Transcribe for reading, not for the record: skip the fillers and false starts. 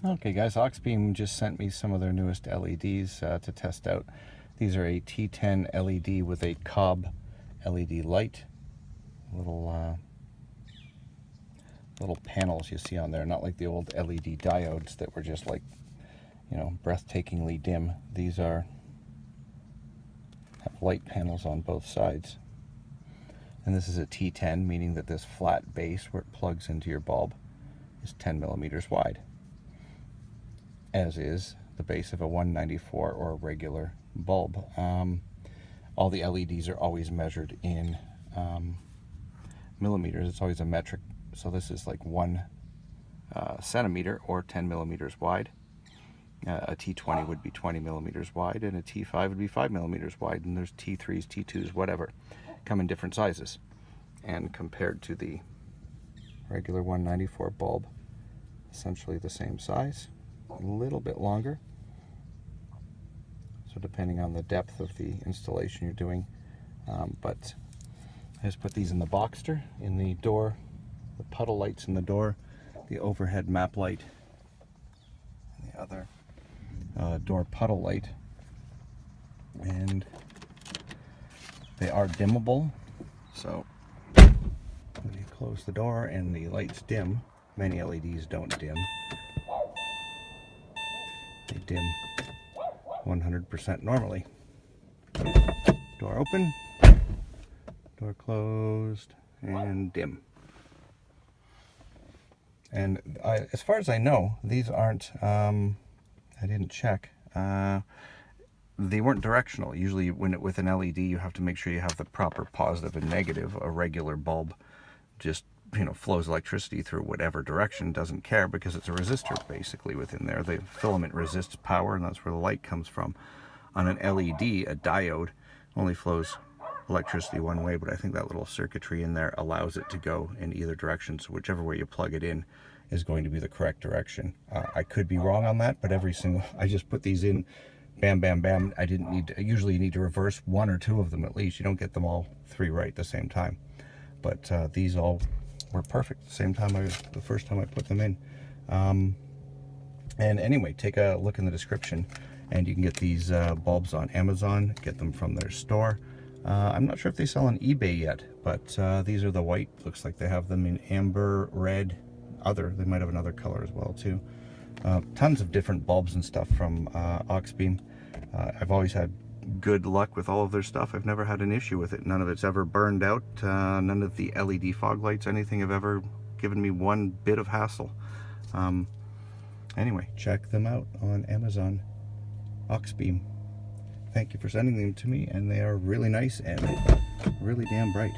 Okay guys, Auxbeam just sent me some of their newest LEDs to test out. These are a T10 LED with a cob LED light. Little panels you see on there, not like the old LED diodes that were just like, you know, breathtakingly dim. These have light panels on both sides. And this is a T10, meaning that this flat base where it plugs into your bulb is 10 millimeters wide, as is the base of a 194 or a regular bulb. All the LEDs are always measured in millimeters. It's always a metric. So this is like 1 centimeter or 10 millimeters wide. A T20 would be 20 millimeters wide, and a T5 would be 5 millimeters wide. And there's T3s, T2s, whatever, come in different sizes. And compared to the regular 194 bulb, essentially the same size, a little bit longer. So depending on the depth of the installation you're doing, but I just put these in the Boxster, in the door, the puddle lights in the door, the overhead map light, and the other door puddle light, and they are dimmable. So when you close the door and the lights dim, many LEDs don't dim. They dim 100% normally. Door open, door closed, and dim. And as far as I know, these aren't, I didn't check, they weren't directional. Usually with an LED, you have to make sure you have the proper positive and negative. A regular bulb just, you know, flows electricity through whatever direction, doesn't care, because it's a resistor basically within there. The filament resists power, and that's where the light comes from. On an LED, a diode only flows electricity one way, but I think that little circuitry in there allows it to go in either direction, so whichever way you plug it in is going to be the correct direction. I could be wrong on that, but I just put these in, bam, bam, bam. I didn't need to, usually you need to reverse 1 or 2 of them at least. You don't get them all 3 right at the same time. But these all were perfect the same time, the first time I put them in. And anyway, take a look in the description, and you can get these bulbs on Amazon, get them from their store. I'm not sure if they sell on eBay yet, but these are the white. Looks like they have them in amber, red, they might have another color as well too. Tons of different bulbs and stuff from Auxbeam. I've always had good luck with all of their stuff. I've never had an issue with it. None of it's ever burned out. None of the LED fog lights, anything, have ever given me one bit of hassle. Anyway, check them out on Amazon. Auxbeam. Thank you for sending them to me, and they are really nice and really damn bright.